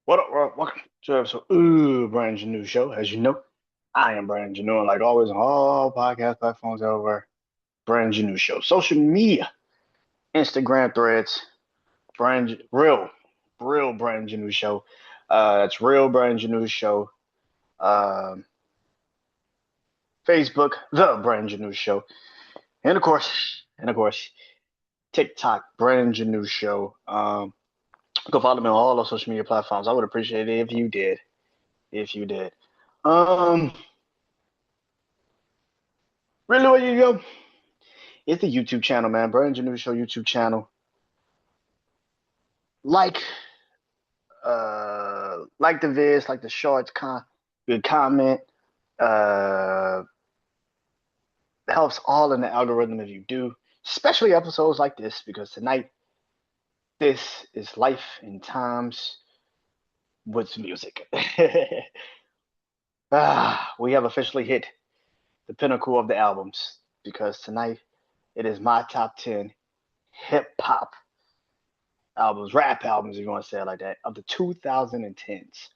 What up, welcome to episode BrandonJaneauShow. As you know, I am Brandon Janeau, and like always on all podcast platforms over BrandonJaneauShow. Social media, Instagram threads, real Brandon Janeau Show. That's real Brandon Janeau Show. Um, Facebook, the Brandon Janeau Show, and of course, TikTok, Brandon Janeau Show. Go follow me on all those social media platforms. I would appreciate it if you did. If you did. Um, really, where you go? It's the YouTube channel, man. Brandon Janeau Show YouTube channel. Like, like the vids, like the shorts, good comment. Uh, helps all in the algorithm if you do, especially episodes like this because tonight this is life in times with music. We have officially hit the pinnacle of the albums because tonight it is my top 10 hip hop albums, rap albums, if you want to say it like that, of the 2010s.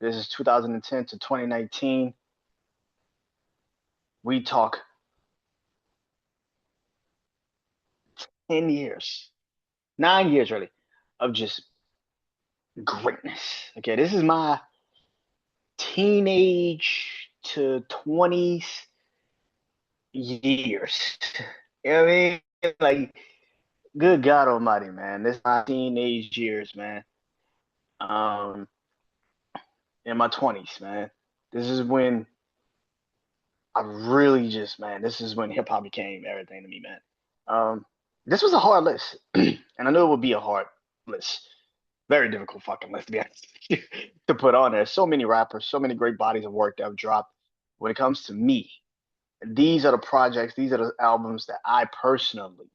This is 2010 to 2019. We talk 10 years, 9 years really, of just greatness. Okay, this is my teenage to 20s years. You know what I mean? Like, good God Almighty, man. This is my teenage years, man. Um, in my 20s, man. This is when I really just, man, this is when hip hop became everything to me, man. This was a hard list, and I knew it would be a hard list. Very difficult fucking list to be honest to put on there. So many rappers, so many great bodies of work that have dropped. When it comes to me, these are the projects, these are the albums that I personally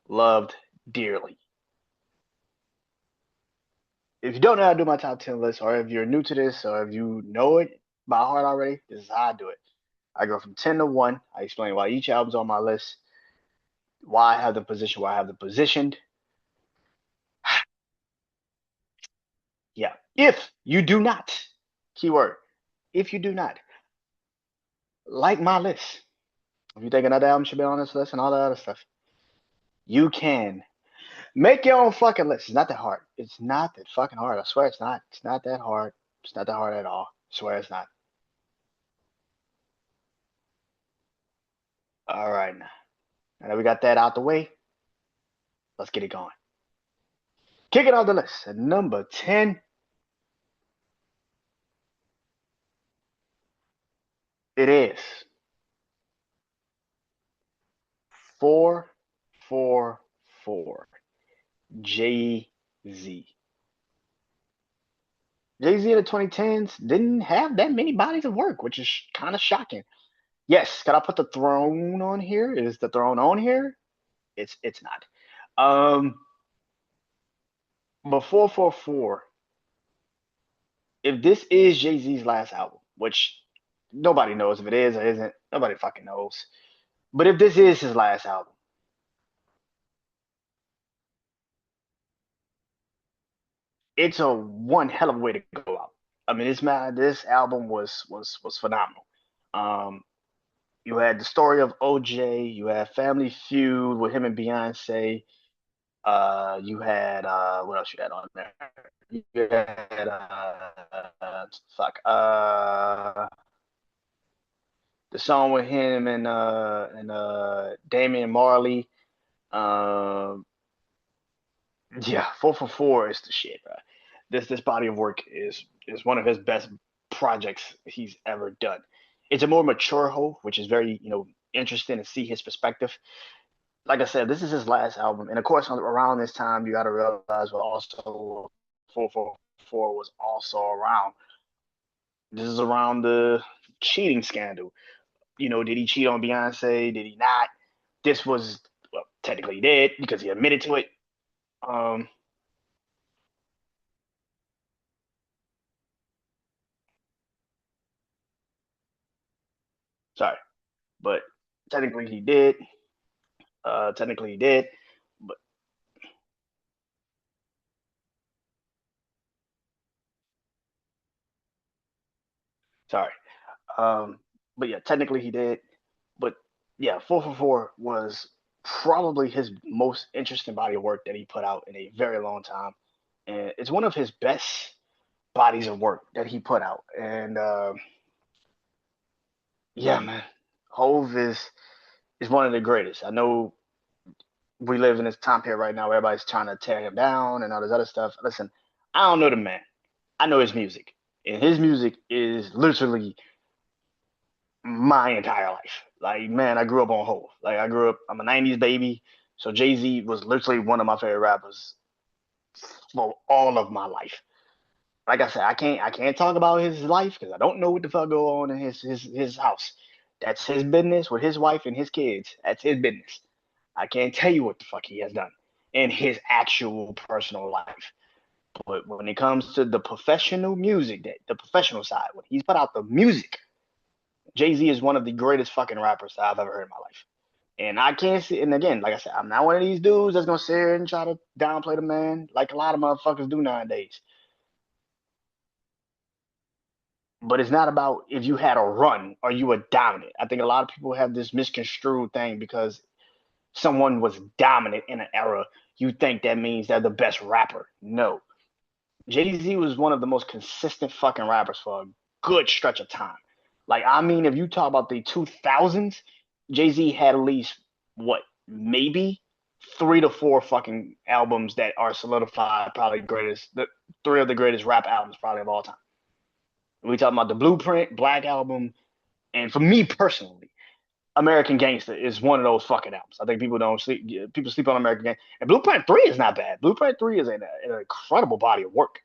loved dearly. If you don't know how to do my top 10 list, or if you're new to this, or if you know it by heart already, this is how I do it. I go from 10 to 1. I explain why each album's on my list, why I have the position, why I have the positioned. Yeah. If you do not, keyword, if you do not like my list, if you think another album should be on this list and all that other stuff, you can make your own fucking list. It's not that hard. It's not that fucking hard. I swear it's not. It's not that hard. It's not that hard at all. I swear it's not. All right. Now that we got that out the way, let's get it going. Kicking off the list at number 10, it is 444 Jay Z. Jay Z in the 2010s didn't have that many bodies of work, which is kind of shocking. Yes, can I put the throne on here? Is the throne on here? It's not. Um, but 444, if this is Jay Z's last album, which nobody knows if it is or isn't, nobody fucking knows. But if this is his last album, it's a one hell of a way to go out. I mean, this album was phenomenal. Um, you had the story of OJ, you had Family Feud with him and Beyonce. You had what else you had on there? You had fuck the song with him and Damian Marley. Um, yeah, 444 is the shit, bro. This body of work is one of his best projects he's ever done. It's a more mature Ho, which is very interesting to see his perspective. Like I said, this is his last album, and of course, around this time, you got to realize what also 444 was also around. This is around the cheating scandal. Did he cheat on Beyonce? Did he not? This was well, technically he did because he admitted to it. Um, sorry, but technically he did. Technically he did. But Sorry. Um, but yeah, technically he did. But yeah, 444 was probably his most interesting body of work that he put out in a very long time, and it's one of his best bodies of work that he put out. And yeah, man, Hove is one of the greatest. I know we live in this time period right now where everybody's trying to tear him down and all this other stuff. Listen, I don't know the man. I know his music, and his music is literally my entire life. Like, man, I grew up on Hove. Like, I grew up. I'm a '90s baby, so Jay Z was literally one of my favorite rappers for all of my life. Like I said, I can't talk about his life because I don't know what the fuck go on in his house. That's his business with his wife and his kids. That's his business. I can't tell you what the fuck he has done in his actual personal life. But when it comes to the professional music, that the professional side, when he's put out the music, Jay Z is one of the greatest fucking rappers that I've ever heard in my life. And I can't see. And again, like I said, I'm not one of these dudes that's gonna sit here and try to downplay the man like a lot of motherfuckers do nowadays. But it's not about if you had a run or you were dominant. I think a lot of people have this misconstrued thing because someone was dominant in an era, you think that means they're the best rapper. No. Jay Z was one of the most consistent fucking rappers for a good stretch of time. Like, I mean, if you talk about the 2000s, Jay Z had at least, what, maybe 3 to 4 fucking albums that are solidified, probably greatest, the three of the greatest rap albums probably of all time. We talking about the Blueprint, Black Album, and for me personally, American Gangster is one of those fucking albums. I think people don't sleep. People sleep on American Gangster, and Blueprint 3 is not bad. Blueprint 3 is an incredible body of work.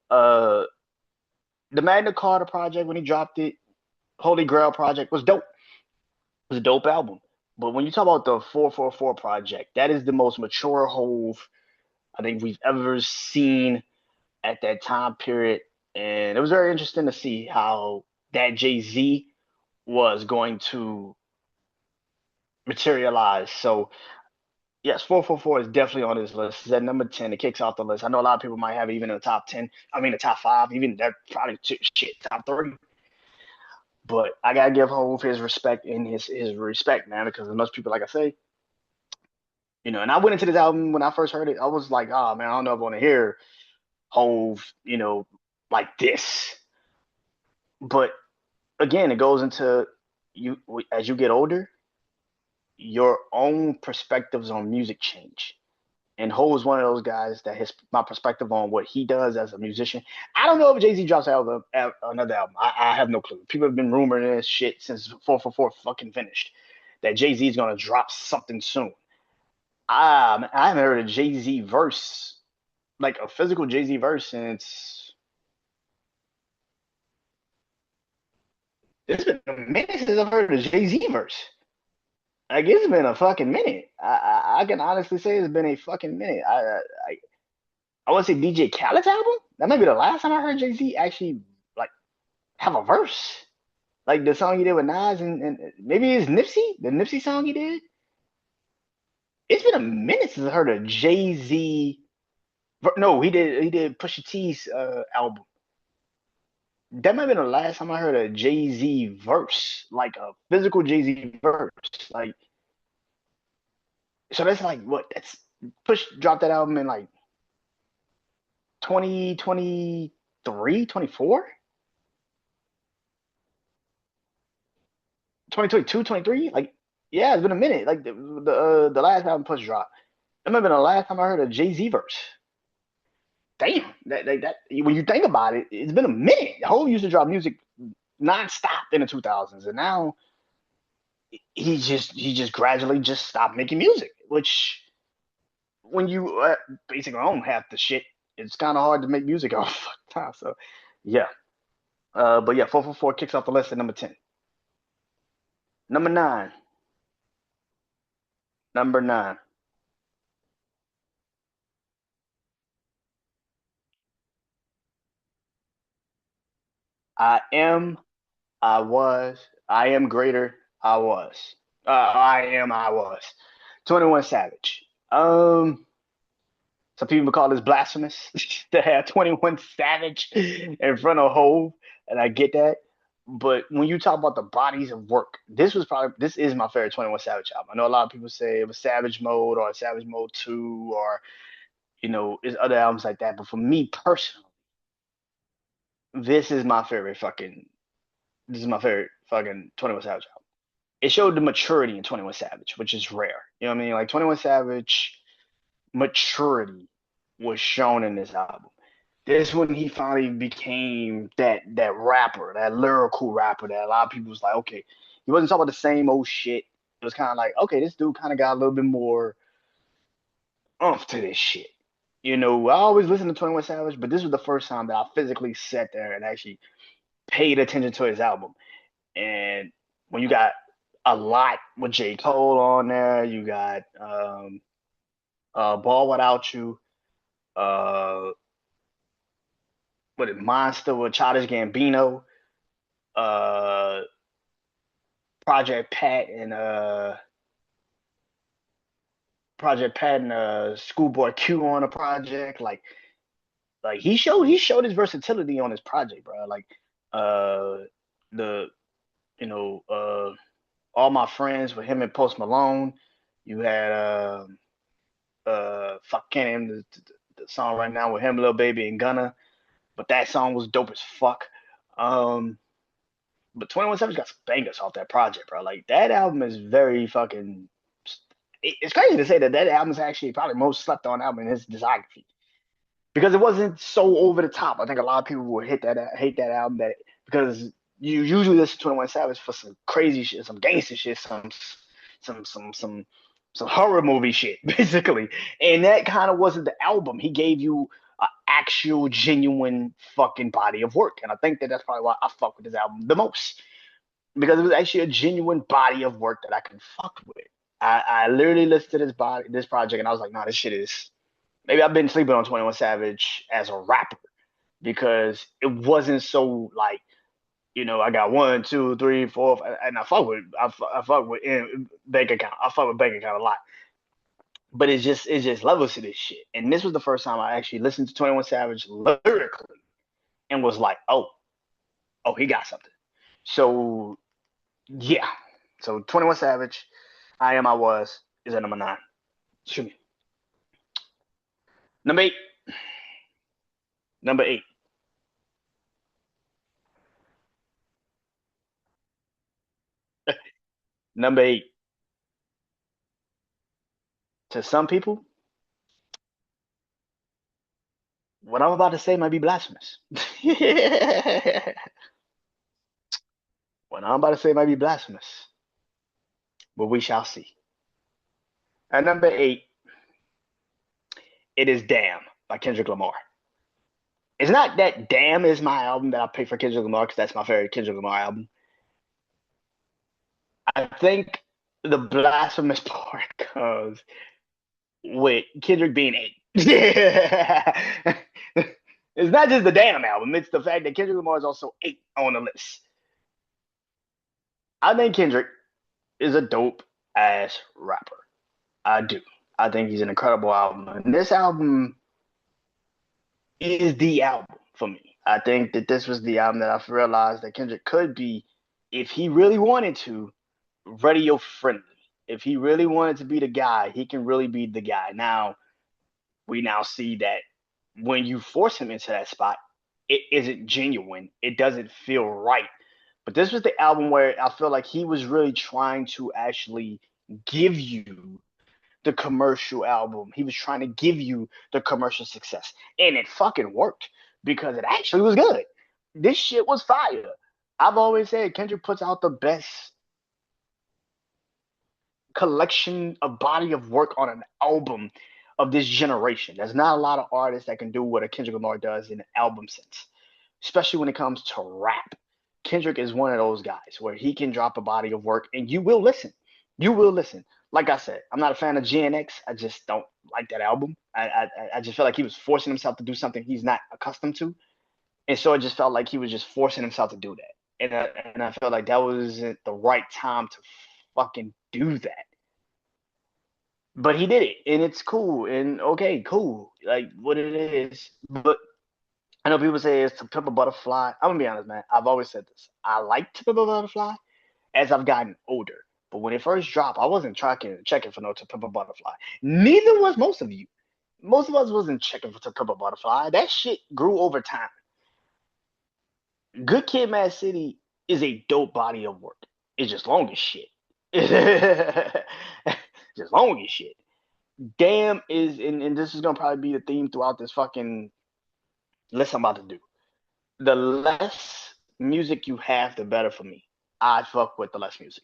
Uh, the Magna Carta project when he dropped it, Holy Grail project was dope. It was a dope album. But when you talk about the 444 project, that is the most mature Hove I think we've ever seen at that time period. And it was very interesting to see how that Jay Z was going to materialize. So yes, 444 is definitely on this list. It's at number 10. It kicks off the list. I know a lot of people might have it even in the top 10. I mean, the top five, even that probably shit, top three. But I gotta give Hove his respect and his respect, man, because most people, like I say, and I went into this album when I first heard it, I was like, oh man, I don't know if I want to hear Hove, like this. But again, it goes into you as you get older, your own perspectives on music change. And Ho is one of those guys that his my perspective on what he does as a musician. I don't know if Jay Z drops another album. I have no clue. People have been rumoring this shit since 444 fucking finished that Jay Z is gonna drop something soon. I haven't heard a Jay Z verse, like a physical Jay Z verse, since it's been a minute since I've heard a Jay Z verse. Like it's been a fucking minute. I can honestly say it's been a fucking minute. I want to say DJ Khaled's album. That might be the last time I heard Jay Z actually like have a verse. Like the song he did with Nas and maybe it's Nipsey, the Nipsey song he did. It's been a minute since I heard a Jay Z. No, he did Pusha T's album. That might have been the last time I heard a Jay Z verse, like a physical Jay Z verse. Like so that's like what that's Push dropped that album in like 2023, 24, 2022, 23. Like, yeah, it's been a minute. Like the last album Push dropped. That might have been the last time I heard a Jay Z verse. Damn, that when you think about it, it's been a minute. Hov used to drop music nonstop in the 2000s, and now he just gradually just stopped making music. Which when you basically own half the shit, it's kind of hard to make music all the time. So yeah, but yeah, 444 kicks off the list at number 10. Number nine. Number nine. I am, I was, I am greater, I was. I am, I was. 21 Savage. Some people call this blasphemous to have 21 Savage in front of Hove, and I get that. But when you talk about the bodies of work, this is my favorite 21 Savage album. I know a lot of people say it was Savage Mode or Savage Mode 2 or there's other albums like that. But for me personally, this is my favorite fucking this is my favorite fucking 21 Savage album. It showed the maturity in 21 Savage, which is rare. You know what I mean? Like 21 Savage maturity was shown in this album. This when he finally became that rapper, that lyrical rapper that a lot of people was like, okay, he wasn't talking about the same old shit. It was kind of like, okay, this dude kind of got a little bit more oomph to this shit. I always listen to 21 Savage, but this was the first time that I physically sat there and actually paid attention to his album. And when you got a lot with J. Cole on there, you got Ball Without You, uh, what it Monster with Childish Gambino, uh, Project Pat and Schoolboy Q on a project. Like he showed his versatility on his project, bro. Like uh the you know all my friends with him and Post Malone. You had fuck can't name the song right now with him, Lil Baby and Gunna, but that song was dope as fuck. Um, but 21 Savage got some bangers off that project, bro. Like that album is very fucking. It's crazy to say that album is actually probably most slept on album in his discography because it wasn't so over the top. I think a lot of people would hate that album because you usually listen to 21 Savage for some crazy shit, some gangster shit, some some some some horror movie shit, basically. And that kind of wasn't the album. He gave you an actual, genuine fucking body of work, and I think that's probably why I fuck with this album the most because it was actually a genuine body of work that I can fuck with. I literally listened to this project, and I was like, nah, this shit is. Maybe I've been sleeping on 21 Savage as a rapper because it wasn't so like I got one, two, three, four, and I fuck with bank account. I fuck with bank account a lot, but it's just levels to this shit. And this was the first time I actually listened to 21 Savage lyrically and was like, oh, he got something. So yeah, so 21 Savage, I am, I was is at number 9. Shoot me. Number 8. Number 8. Number 8. To some people, what I'm about to say might be blasphemous. What I'm about to say might be blasphemous, but we shall see. At number 8, it is Damn by Kendrick Lamar. It's not that Damn is my album that I pick for Kendrick Lamar because that's my favorite Kendrick Lamar album. I think the blasphemous part comes with Kendrick being 8. It's not just the Damn album, it's the fact that Kendrick Lamar is also 8 on the list. I think Kendrick is a dope ass rapper. I do. I think he's an incredible album. And this album is the album for me. I think that this was the album that I realized that Kendrick could be, if he really wanted to, radio friendly. If he really wanted to be the guy, he can really be the guy. Now, we now see that when you force him into that spot, it isn't genuine. It doesn't feel right. But this was the album where I feel like he was really trying to actually give you the commercial album. He was trying to give you the commercial success. And it fucking worked because it actually was good. This shit was fire. I've always said Kendrick puts out the best collection of body of work on an album of this generation. There's not a lot of artists that can do what a Kendrick Lamar does in an album sense, especially when it comes to rap. Kendrick is one of those guys where he can drop a body of work and you will listen. You will listen. Like I said, I'm not a fan of GNX. I just don't like that album. I just felt like he was forcing himself to do something he's not accustomed to, and so it just felt like he was just forcing himself to do that. And I felt like that wasn't the right time to fucking do that. But he did it, and it's cool, and okay, cool, like what it is. But I know people say it's To Pimp a Butterfly. I'm gonna be honest, man. I've always said this. I like To Pimp a Butterfly as I've gotten older. But when it first dropped, I wasn't checking for no To Pimp a Butterfly. Neither was most of you. Most of us wasn't checking for To Pimp a Butterfly. That shit grew over time. Good Kid, Mad City is a dope body of work. It's just long as shit. Just long as shit. Damn is, and this is gonna probably be the theme throughout this fucking list I'm about to do. The less music you have, the better for me. I fuck with the less music.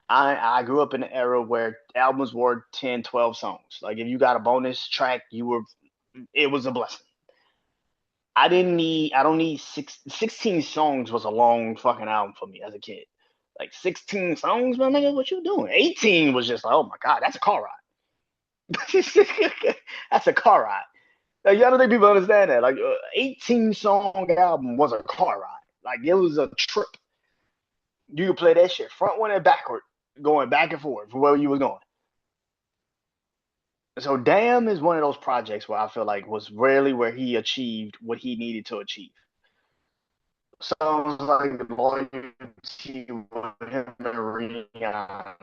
I grew up in an era where albums were 10, 12 songs. Like if you got a bonus track, it was a blessing. I don't need 16 songs was a long fucking album for me as a kid. Like 16 songs, my nigga, what you doing? 18 was just like, oh my God, that's a car ride. That's a car ride. Like, I don't think people understand that. Like, 18 song album was a car ride. Like, it was a trip. You could play that shit front one and backward, going back and forth from where you was going. So, Damn is one of those projects where I feel like was rarely where he achieved what he needed to achieve. Songs like Loyalty with him and Rihanna,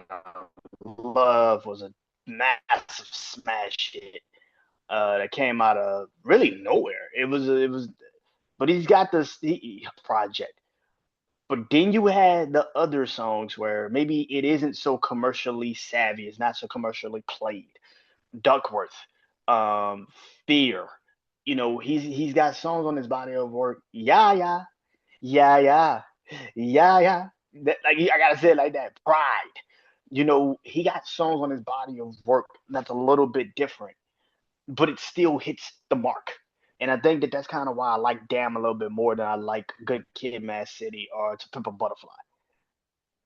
Love was a massive smash hit that came out of really nowhere. But he's got this project. But then you had the other songs where maybe it isn't so commercially savvy, it's not so commercially played. Duckworth, um, Fear. You know, he's got songs on his body of work. Yeah, yeah, yeah, yeah, yeah, yeah. Like I gotta say it like that. Pride. You know, he got songs on his body of work that's a little bit different, but it still hits the mark. And I think that that's kind of why I like Damn a little bit more than I like Good Kid, Mad City, or To Pimp a Butterfly.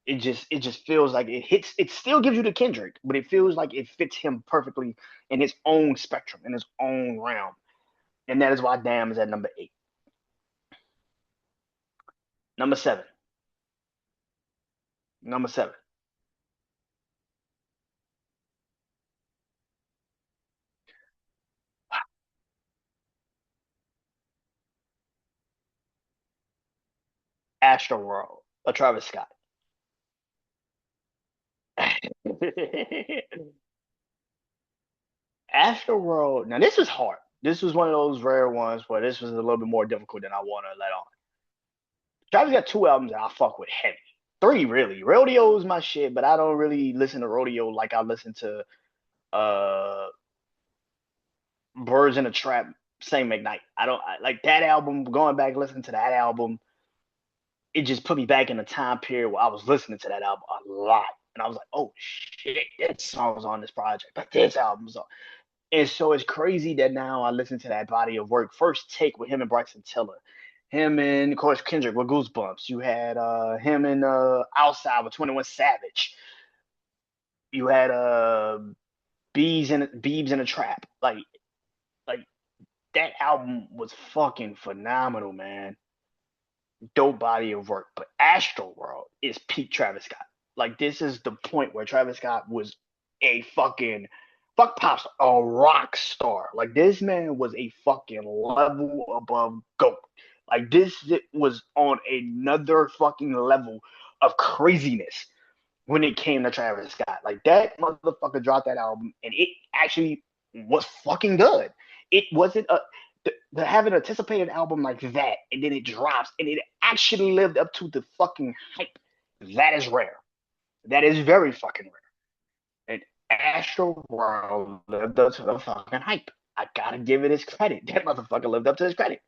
It just feels like it hits. It still gives you the Kendrick, but it feels like it fits him perfectly in his own spectrum, in his own realm, and that is why Damn is at number 8. Number seven. Number seven. Astro World, a Travis Scott. Astro World. Now this was hard. This was one of those rare ones where this was a little bit more difficult than I want to let on. Travis got 2 albums that I fuck with heavy. 3 really. Rodeo is my shit, but I don't really listen to Rodeo like I listen to uh Birds in a Trap, Same McKnight. I don't like that album. Going back listening to that album, it just put me back in a time period where I was listening to that album a lot, and I was like, "Oh shit, that song's on this project, but this album's on." And so it's crazy that now I listen to that body of work. First Take with him and Bryson Tiller, him and of course Kendrick with Goosebumps. You had him and Outside with 21 Savage. You had Beebs in a Trap. Like that album was fucking phenomenal, man. Dope body of work. But Astro World is peak Travis Scott. Like this is the point where Travis Scott was a fucking fuck pops a rock star. Like this man was a fucking level above GOAT. Like this was on another fucking level of craziness when it came to Travis Scott. Like that motherfucker dropped that album and it actually was fucking good. It wasn't a to have an anticipated album like that and then it drops and it actually lived up to the fucking hype. That is rare. That is very fucking rare. And Astro World lived up to the fucking hype. I gotta give it his credit. That motherfucker lived up to his credit.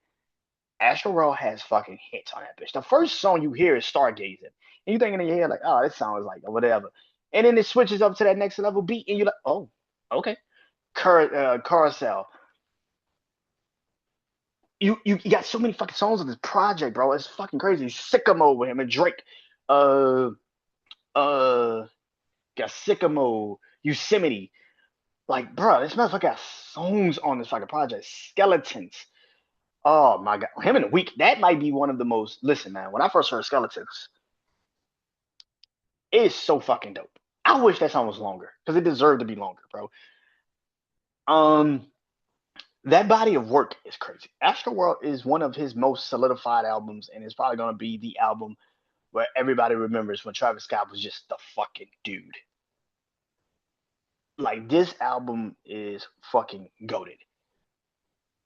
Astro World has fucking hits on that bitch. The first song you hear is Stargazing. And you thinking in your head, like, oh, this song is like whatever. And then it switches up to that next level beat, and you're like, oh, okay. Carousel. You got so many fucking songs on this project, bro. It's fucking crazy. Sycamore with him and Drake. Uh uh got Sycamore, Yosemite. Like, bro, this motherfucker got songs on this fucking project. Skeletons. Oh my god. Him in a week. That might be one of the most listen, man. When I first heard Skeletons, it's so fucking dope. I wish that song was longer because it deserved to be longer, bro. Um, that body of work is crazy. Astroworld is one of his most solidified albums, and it's probably gonna be the album where everybody remembers when Travis Scott was just the fucking dude. Like this album is fucking goated.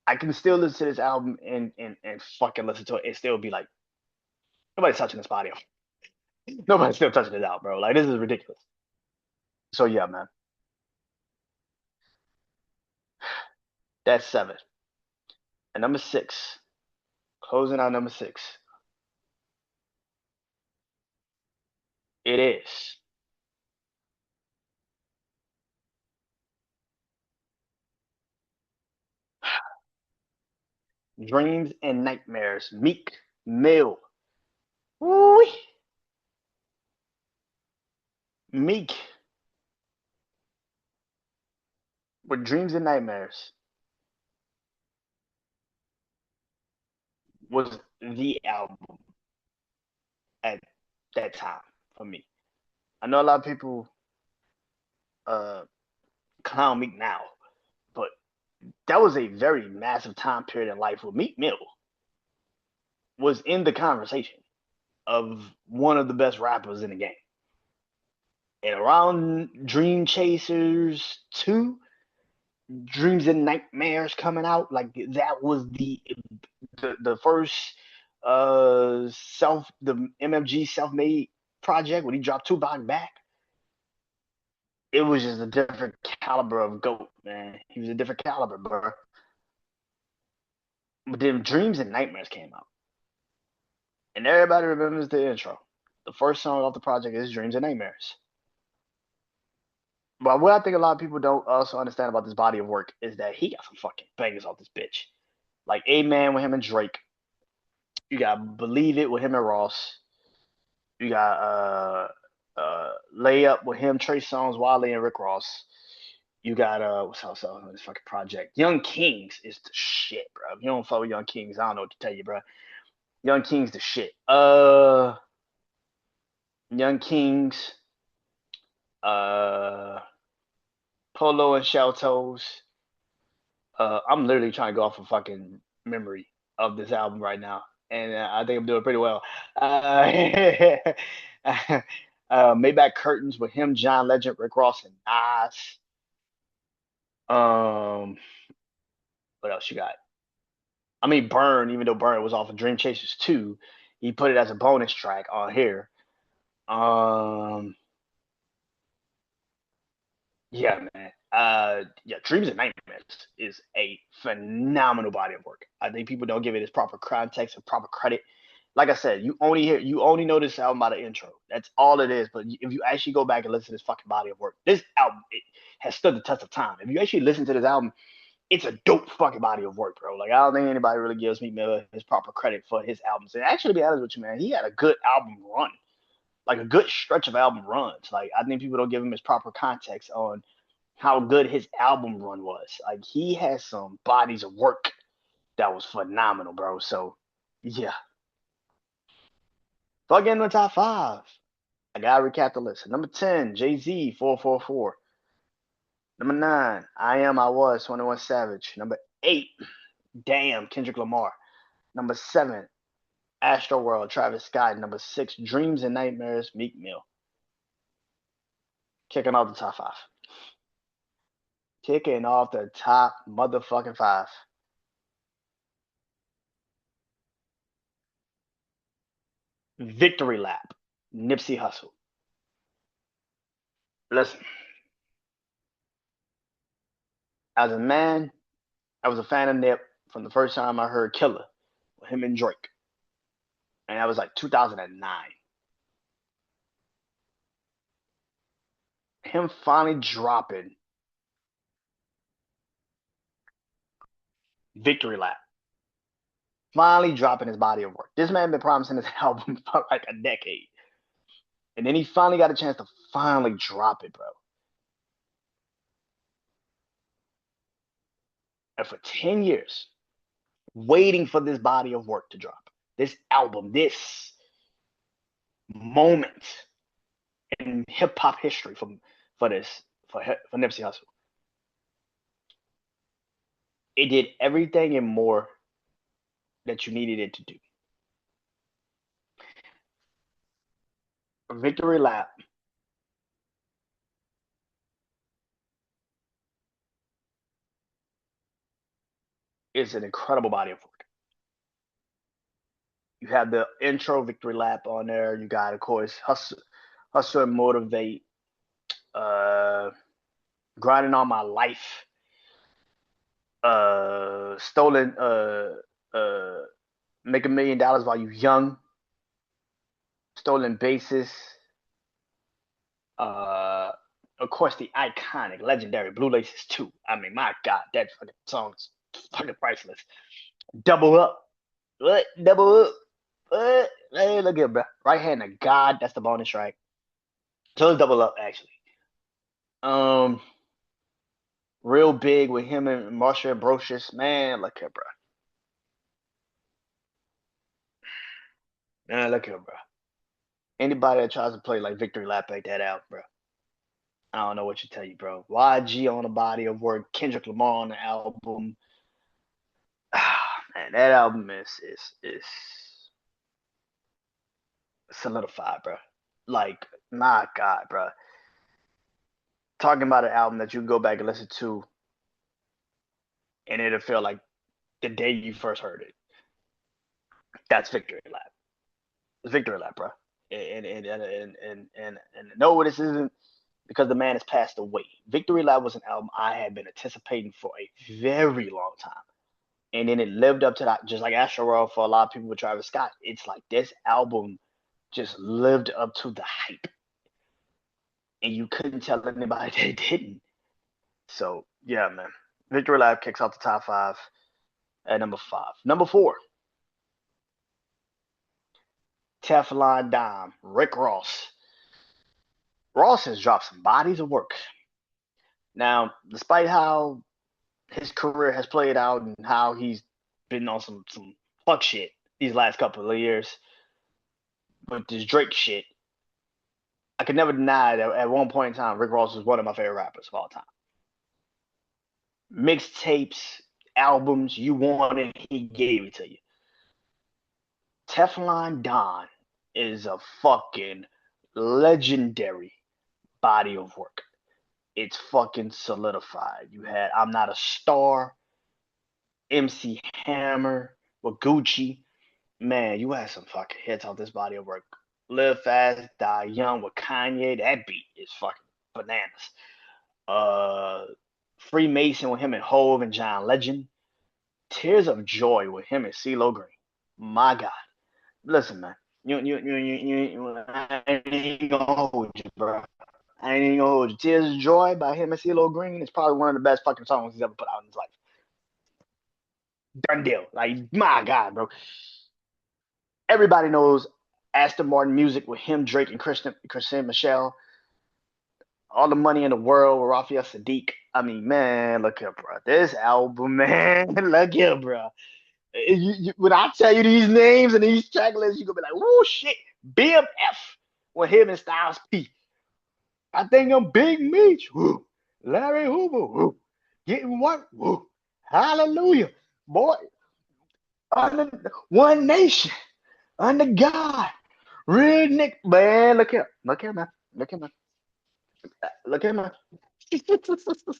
I can still listen to this album and fucking listen to it and still be like, nobody's touching this body. Nobody's still touching it out, bro. Like this is ridiculous. So yeah, man, that's seven. And number six, closing out number six, it is Dreams and Nightmares, Meek Mill. Woo! Meek with Dreams and Nightmares was the album at that time for me. I know a lot of people uh, clown Meek now, but that was a very massive time period in life where Meek Mill was in the conversation of one of the best rappers in the game. And around Dream Chasers 2, Dreams and Nightmares coming out, like that was the first the MFG self-made project when he dropped Tupac back. It was just a different caliber of goat, man. He was a different caliber, bro. But then Dreams and Nightmares came out, and everybody remembers the intro. The first song off the project is Dreams and Nightmares. But what I think a lot of people don't also understand about this body of work is that he got some fucking bangers off this bitch. Like Amen with him and Drake. You got Believe It with him and Ross. You got Layup with him, Trey Songz, Wiley, and Rick Ross. You got what's else on this fucking project? Young Kings is the shit, bro. If you don't follow Young Kings, I don't know what to tell you, bro. Young Kings the shit. Young Kings, uh, Polo and Shell Toes. I'm literally trying to go off of fucking memory of this album right now, and I think I'm doing pretty well. Maybach Curtains with him, John Legend, Rick Ross, and Nas. Um, what else you got? I mean, Burn. Even though Burn was off of Dream Chasers 2, he put it as a bonus track on here. Um, Yeah, man. Yeah, Dreams and Nightmares is a phenomenal body of work. I think people don't give it its proper context and proper credit. Like I said, you only know this album by the intro. That's all it is. But if you actually go back and listen to this fucking body of work, this album it has stood the test of time. If you actually listen to this album, it's a dope fucking body of work, bro. Like I don't think anybody really gives Meek Mill his proper credit for his albums. And actually, to be honest with you, man, he had a good album run, like a good stretch of album runs. Like I think people don't give him his proper context on how good his album run was. Like he has some bodies of work that was phenomenal, bro. So yeah. Plug in the top five. I gotta recap the list. Number 10, Jay-Z, 444. Number 9, I Was, 21 Savage. Number 8, Damn, Kendrick Lamar. Number 7, Astroworld, Travis Scott. Number 6, Dreams and Nightmares, Meek Mill. Kicking off the top five. Kicking off the top motherfucking five. Victory Lap, Nipsey Hussle. Listen, as a man, I was a fan of Nip from the first time I heard Killer with him and Drake. And that was like 2009. Him finally dropping Victory Lap. Finally dropping his body of work. This man been promising this album for like a decade. And then he finally got a chance to finally drop it, bro. And for 10 years, waiting for this body of work to drop. This album, this moment in hip hop history for this for Nipsey Hussle. It did everything and more that you needed it to do. Victory Lap is an incredible body of work. You have the intro Victory Lap on there. You got, of course, Hustle and Motivate, uh, Grinding on My Life, Stolen, uh, Make $1 million While You Young, Stolen Bases, uh, of course, the iconic, legendary Blue Laces 2. I mean, my God, that fucking song is fucking priceless. Double Up. What? Double Up. What? Hey, look at bro. Right Hand of God. That's the bonus track. So it's Double Up, actually. Um, Real Big with him and Marsha Ambrosius. Man, look here, bro. Man, look here, bro. Anybody that tries to play like Victory Lap ain't that out, bro. I don't know what to tell you, bro. YG on the body of work. Kendrick Lamar on the album. Man, that album is solidified, bro. Like, my God, bro. Talking about an album that you can go back and listen to, and it'll feel like the day you first heard it. That's Victory Lap. It's Victory Lap, bro. And no, this isn't because the man has passed away. Victory Lap was an album I had been anticipating for a very long time. And then it lived up to that, just like Astro World for a lot of people with Travis Scott. It's like this album just lived up to the hype. And you couldn't tell anybody that it didn't. So, yeah, man. Victory Lap kicks off the top five at number 5. Number 4, Teflon Dime, Rick Ross. Ross has dropped some bodies of work. Now, despite how his career has played out and how he's been on some fuck shit these last couple of years with this Drake shit, I could never deny that at one point in time, Rick Ross was one of my favorite rappers of all time. Mixtapes, albums, you wanted, he gave it to you. Teflon Don is a fucking legendary body of work. It's fucking solidified. You had I'm Not a Star, MC Hammer with Gucci. Man, you had some fucking hits on this body of work. Live Fast, Die Young with Kanye. That beat is fucking bananas. Uh, Freemason with him and Hove and John Legend. Tears of Joy with him and CeeLo Green. My God. Listen, man. I ain't gonna hold you, bro. I ain't even gonna hold you. Tears of Joy by him and CeeLo Green is probably one of the best fucking songs he's ever put out in his life. Done deal. Like, my God, bro. Everybody knows Aston Martin music with him, Drake, and Christian Michelle. All the Money in the World with Raphael Sadiq. I mean, man, look here, bro. This album, man, look here, bro. When I tell you these names and these track lists, you're gonna be like, oh shit, BMF with him and Styles P. I think I'm Big Meech. Woo. Larry Hoover. Woo. Getting what? Woo. Hallelujah. Boy, under One Nation. Under God. Real Nick. Man, look here. Look here, man. Look here, man. Look here, man. look,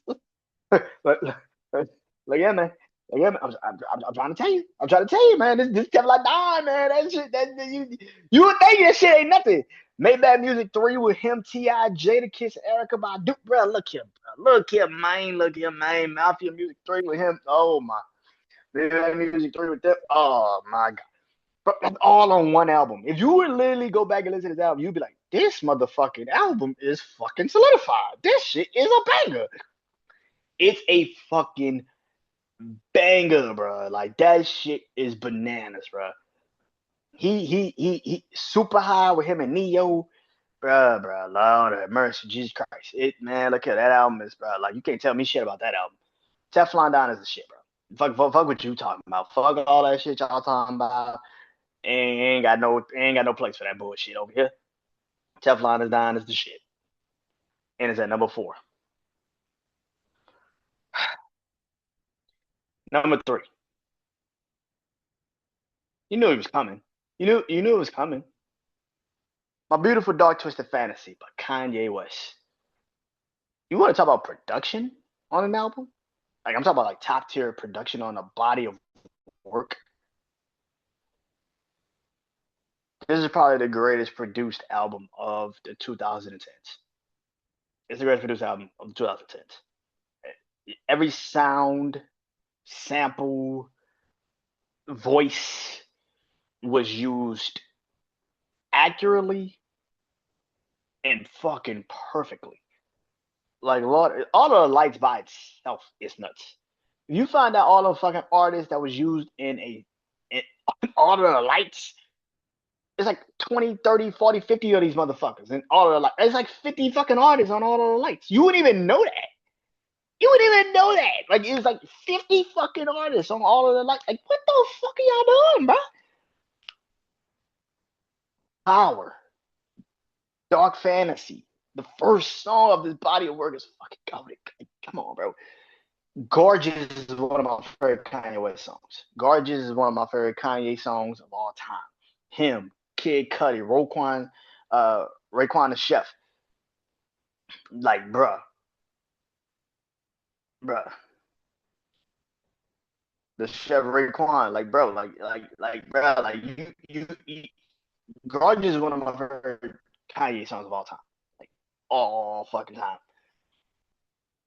look here, man. Look here, man. I'm trying to tell you. I'm trying to tell you, man. This kept like dying, man. That shit, you would think that shit ain't nothing. Maybach Music 3 with him, T.I., Jadakiss, Erica Badu. Bro, look here, bro. Look here, man. Look here, man. Mafia Music 3 with him. Oh, my. Maybach Music 3 with them. Oh, my God. But that's all on one album. If you would literally go back and listen to this album, you'd be like, this motherfucking album is fucking solidified. This shit is a banger. It's a fucking banger, bro. Like, that shit is bananas, bro. He super high with him and Neo. Bro, Lord have mercy, Jesus Christ. Man, look at that album is, bro. Like, you can't tell me shit about that album. Teflon Don is the shit, bro. Fuck what you talking about. Fuck all that shit y'all talking about. Ain't got no place for that bullshit over here. Teflon is Don is the shit. And it's at number 4. Number three. You knew he was coming. You knew it was coming. My Beautiful Dark Twisted Fantasy by Kanye West. You want to talk about production on an album? Like I'm talking about like top tier production on a body of work. This is probably the greatest produced album of the 2010s. It's the greatest produced album of the 2010s. Every sound, sample, voice was used accurately and fucking perfectly. Like Lord, all of the lights by itself is nuts. You find out all the fucking artists that was used in all of the lights, it's like 20, 30, 40, 50 of these motherfuckers. And all of the lights. It's like 50 fucking artists on all of the lights. You wouldn't even know that. You wouldn't even know that. Like it was like 50 fucking artists on all of the lights. Like, what the fuck are y'all doing, bro? Power. Dark Fantasy. The first song of this body of work is fucking goated. Come on, bro. Gorgeous is one of my favorite Kanye West songs. Gorgeous is one of my favorite Kanye songs of all time. Him, Kid Cudi, Raekwon the Chef. Like, bruh. The Chef Raekwon, like, bro, bro, like, Gorgeous is one of my favorite Kanye songs of all time. Like, all fucking time.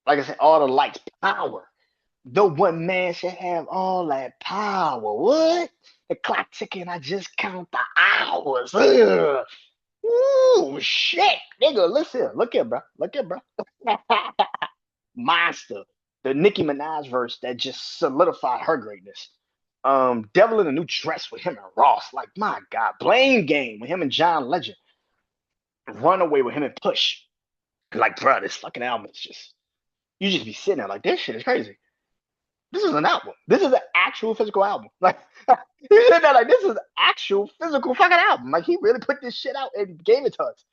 Like I said, all the lights, power. The one man should have all that power. What? The clock ticking, I just count the hours. Ugh. Ooh, shit. Nigga, listen. Look here, bro. Look here, bro. Monster. The Nicki Minaj verse that just solidified her greatness. Devil in a New Dress with him and Ross. Like, my God. Blame Game with him and John Legend. Runaway with him and Push. Like, bro, this fucking album is just, you just be sitting there like, this shit is crazy. This is an album. This is an actual physical album. Like, he said that like this is an actual physical fucking album. Like, he really put this shit out and gave it to us.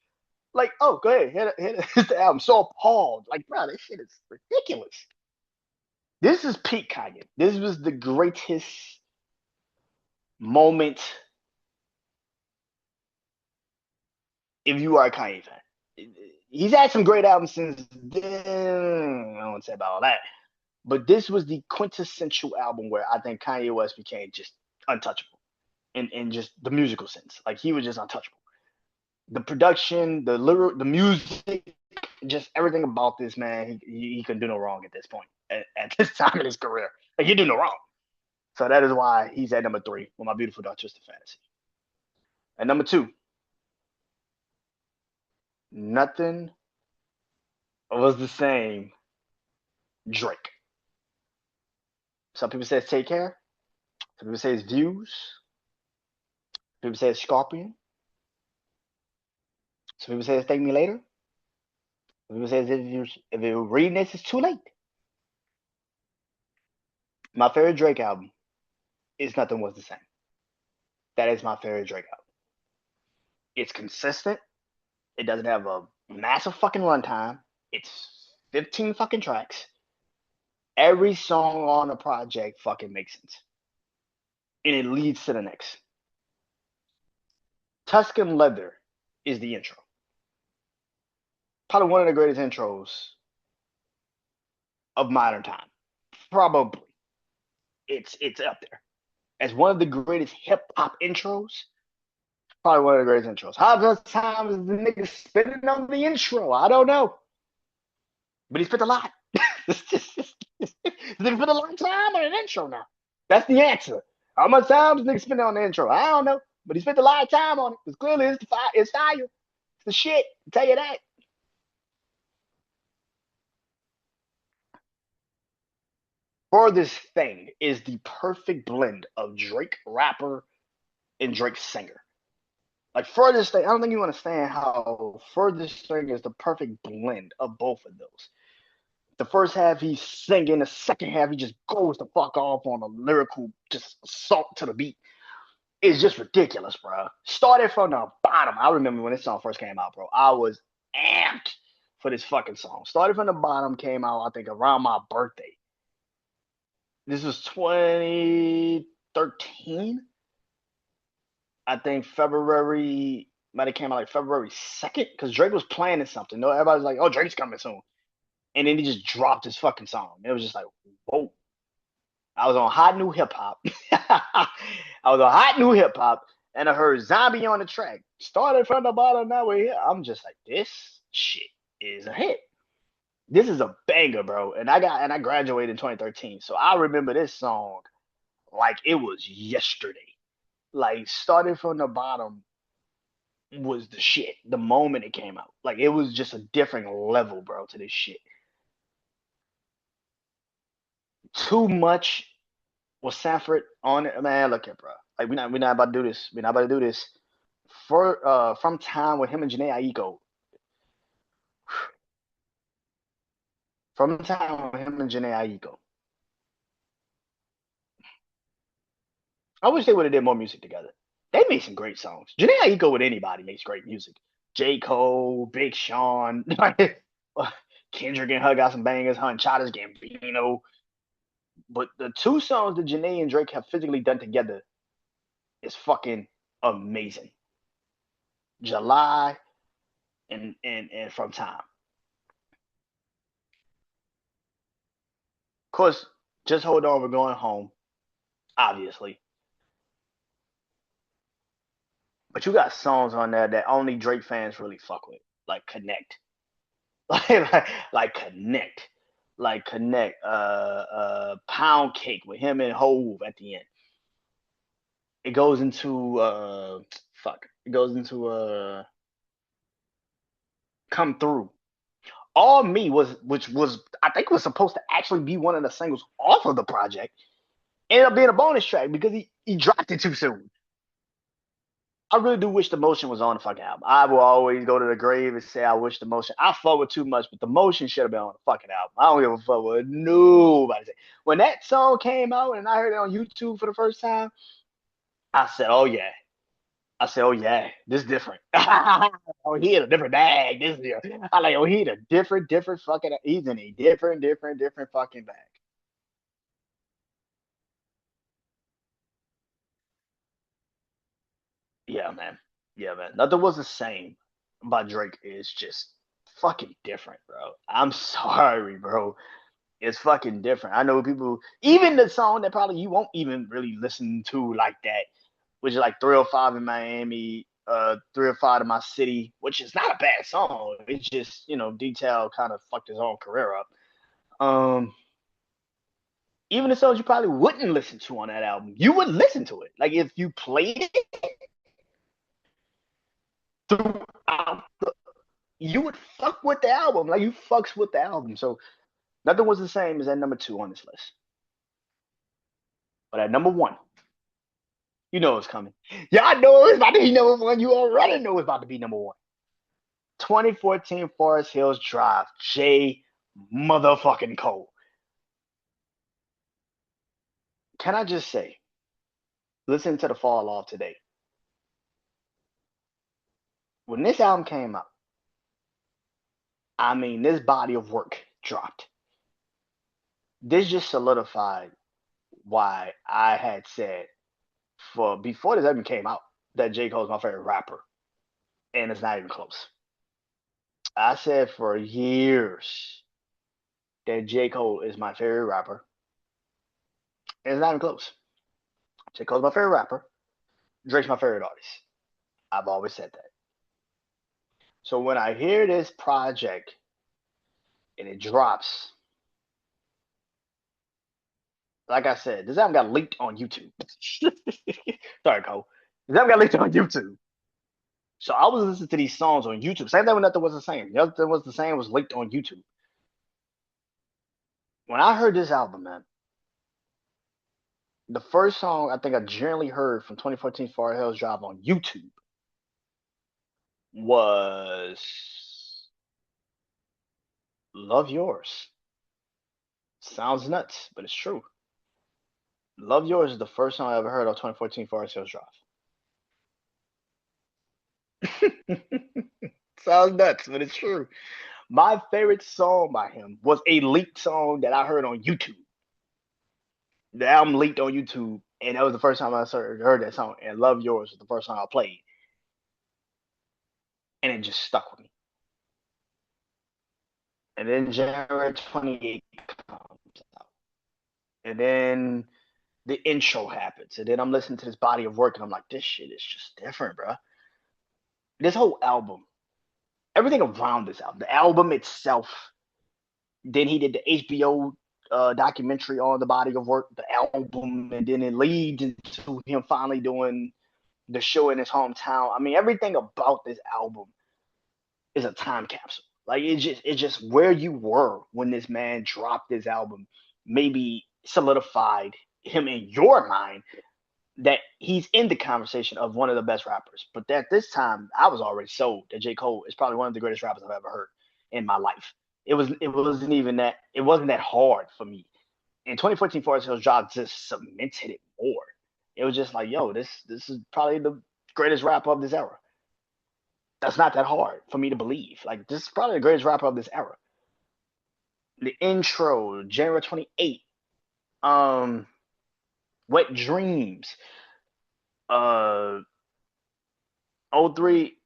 Like, oh, go ahead, hit the album. So appalled. Like, bro, this shit is ridiculous. This is peak Kanye. This was the greatest moment if you are a Kanye fan. He's had some great albums since then. I don't want to say about all that. But this was the quintessential album where I think Kanye West became just untouchable in just the musical sense. Like he was just untouchable. The production, the music, just everything about this man, he couldn't do no wrong at this point. At this time in his career, like he do no wrong. So that is why he's at number 3 with My Beautiful Dark Twisted Fantasy. At number 2, Nothing Was the Same, Drake. Some people say it's Take Care. Some people say it's Views. Some people say it's Scorpion. Some people say it's Thank Me Later. Some people say if you're reading this, it's too late. My favorite Drake album is Nothing Was the Same. That is my favorite Drake album. It's consistent. It doesn't have a massive fucking runtime. It's 15 fucking tracks. Every song on the project fucking makes sense. And it leads to the next. Tuscan Leather is the intro. Probably one of the greatest intros of modern time. Probably. It's up there. As one of the greatest hip hop intros. Probably one of the greatest intros. How much time is the nigga spending on the intro? I don't know. But he spent a lot. He spent a lot of time on an intro now. That's the answer. How much time does nigga spend on the intro? I don't know. But he spent a lot of time on it. Because clearly it's fire. It's the shit. I'll tell you that. Furthest Thing is the perfect blend of Drake rapper and Drake singer. Like Furthest Thing, I don't think you understand how Furthest Thing is the perfect blend of both of those. The first half he's singing, the second half he just goes the fuck off on a lyrical just assault to the beat. It's just ridiculous, bro. Started from the bottom. I remember when this song first came out, bro. I was amped for this fucking song. Started from the bottom, came out I think around my birthday. This was 2013. I think February might have came out like February 2nd because Drake was planning something. No, everybody's like, "Oh, Drake's coming soon," and then he just dropped his fucking song. It was just like, whoa. I was on hot new hip hop. I was on hot new hip hop, and I heard Zombie on the track. Started from the bottom, now we're here. I'm just like, this shit is a hit. This is a banger, bro. And I graduated in 2013, so I remember this song like it was yesterday. Like starting from the bottom was the shit the moment it came out. Like it was just a different level, bro, to this shit. Too much was Sanford on it, man. Look at bro. Like we're not about to do this. We're not about to do this. For from time with him and Janae Aiko. From time with him and Janae Aiko. I wish they would have did more music together. They made some great songs. Janae Aiko with anybody makes great music. J. Cole, Big Sean, Kendrick and her got some bangers. Her and Childish Gambino. But the two songs that Janae and Drake have physically done together is fucking amazing. July and From Time. Of course, Just Hold On, We're Going Home, obviously. But you got songs on there that only Drake fans really fuck with, like Connect, like Connect, like Connect. Pound Cake with him and Hove at the end. It goes into fuck. It goes into Come Through. All Me was, which was I think was supposed to actually be one of the singles off of the project, ended up being a bonus track because he dropped it too soon. I really do wish the motion was on the fucking album. I will always go to the grave and say I wish the motion. I fuck with too much, but the motion should have been on the fucking album. I don't give a fuck what nobody. When that song came out and I heard it on YouTube for the first time, I said, "Oh yeah." I said, "Oh yeah, this is different." Oh, he in a different bag. This year, I like. Oh, he in a different fucking. He's in a different fucking bag. Yeah, man. Yeah, man. Nothing was the same about Drake. Is just fucking different, bro. I'm sorry, bro. It's fucking different. I know people, even the song that probably you won't even really listen to like that, which is like 305 in Miami, 305 to My City, which is not a bad song. It's just, Detail kind of fucked his own career up. Um, Even the songs you probably wouldn't listen to on that album, you would listen to it. Like if you played it throughout, you would fuck with the album. Like you fucks with the album. So nothing was the same as at number two on this list. But at number one, you know it's coming. Yeah, I know it's about to be number one. You already know it's about to be number one. 2014 Forest Hills Drive, J motherfucking Cole. Can I just say, listen to the fall off today. When this album came out, I mean, this body of work dropped. This just solidified why I had said for before this album came out that J. Cole's my favorite rapper. And it's not even close. I said for years that J. Cole is my favorite rapper. And it's not even close. J. Cole's my favorite rapper. Drake's my favorite artist. I've always said that. So when I hear this project and it drops, like I said, this album got leaked on YouTube. Sorry, Cole. This album got leaked on YouTube. So I was listening to these songs on YouTube. Same thing when Nothing Was the Same. Nothing Was the Same was leaked on YouTube. When I heard this album, man, the first song I think I generally heard from 2014 Far Hills Drive on YouTube was Love Yours. Sounds nuts, but it's true. Love Yours is the first song I ever heard on 2014 Forest Hills Drive. Sounds nuts, but it's true. My favorite song by him was a leaked song that I heard on YouTube. The album leaked on YouTube, and that was the first time I heard that song. And "Love Yours" was the first song I played, and it just stuck with me. And then January 28th comes out, and then the intro happens, and then I'm listening to this body of work, and I'm like, this shit is just different, bro. This whole album, everything around this album, the album itself. Then he did the HBO documentary on the body of work, the album, and then it leads into him finally doing the show in his hometown. I mean, everything about this album is a time capsule. Like it's just where you were when this man dropped this album, maybe solidified him in your mind that he's in the conversation of one of the best rappers. But at this time, I was already sold that J. Cole is probably one of the greatest rappers I've ever heard in my life. It wasn't that hard for me. In 2014, Forest Hills Drive just cemented it more. It was just like, yo, this is probably the greatest rapper of this era. That's not that hard for me to believe. Like this is probably the greatest rapper of this era. The intro, January 28th, um, Wet Dreams, uh, oh 03,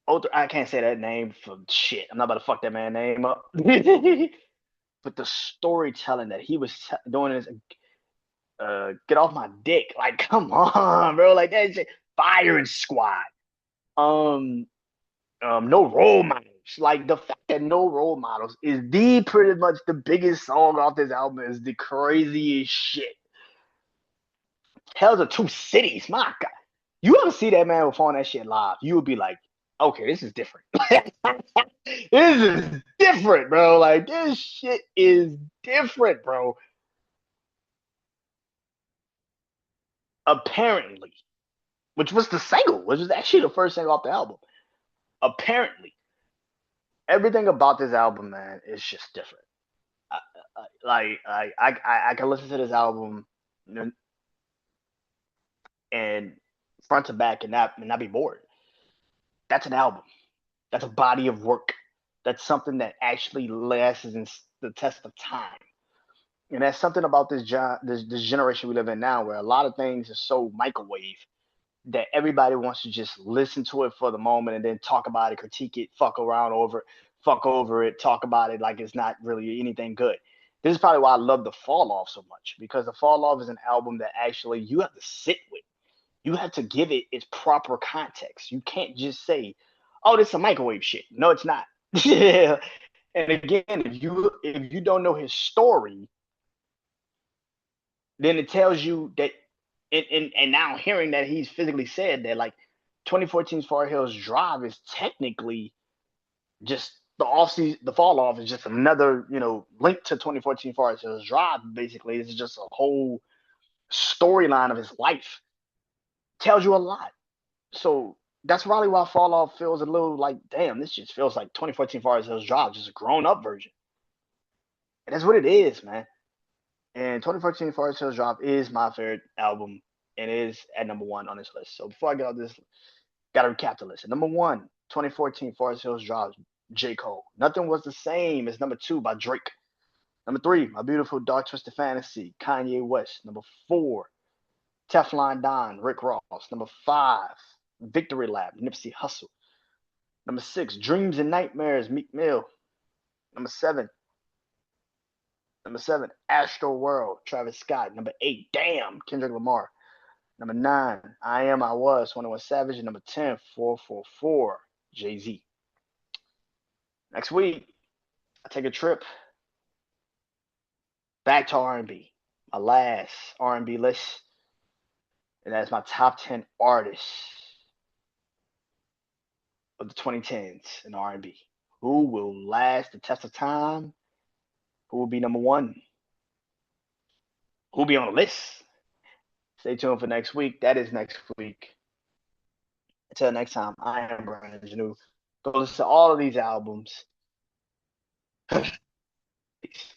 oh 03, I can't say that name for shit. I'm not about to fuck that man name up. But the storytelling that he was doing is get off my dick. Like, come on, bro. Like that shit. Firing Squad. Um, no role models. Like the fact that no role models is the pretty much the biggest song off this album is the craziest shit. Tales of Two Cities, my God. You ever see that man perform that shit live? You would be like, okay, this is different. This is different, bro. Like this shit is different, bro. Apparently, which was the single, which was actually the first single off the album. Apparently, everything about this album, man, is just different. I can listen to this album, you know, and front to back and not be bored. That's an album. That's a body of work. That's something that actually lasts in the test of time. And that's something about this generation we live in now, where a lot of things are so microwave that everybody wants to just listen to it for the moment and then talk about it, critique it, fuck over it, talk about it like it's not really anything good. This is probably why I love the Fall Off so much, because the Fall Off is an album that actually you have to sit with. You have to give it its proper context. You can't just say, "Oh, this is a microwave shit." No, it's not. Yeah. And again, if you don't know his story, then it tells you that and now hearing that he's physically said that like 2014's Far Hills Drive is technically just the off season, the fall off is just another, link to 2014 Far Hills Drive. Basically, it's just a whole storyline of his life. Tells you a lot. So that's probably why Fall Off feels a little like, damn, this just feels like 2014 Far Hills Drive, just a grown up version. And that's what it is, man. And 2014 Forest Hills Drive is my favorite album and is at number one on this list. So before I get out this, gotta recap the list. At number one, 2014 Forest Hills Drive, J. Cole. Nothing Was the Same is number two by Drake. Number three, My Beautiful Dark Twisted Fantasy, Kanye West. Number four, Teflon Don, Rick Ross. Number five, Victory Lap, Nipsey Hussle. Number six, Dreams and Nightmares, Meek Mill. Number seven, Astro World, Travis Scott. Number eight, Damn, Kendrick Lamar. Number nine, I Am, I Was, 21 Savage. And number 10, 444, Jay-Z. Next week, I take a trip back to R&B. My last R&B list. And that's my top 10 artists of the 2010s in R&B. Who will last the test of time? Who will be number one? Who will be on the list? Stay tuned for next week. That is next week. Until next time, I am Brandon Janeau. Go listen to all of these albums. Peace.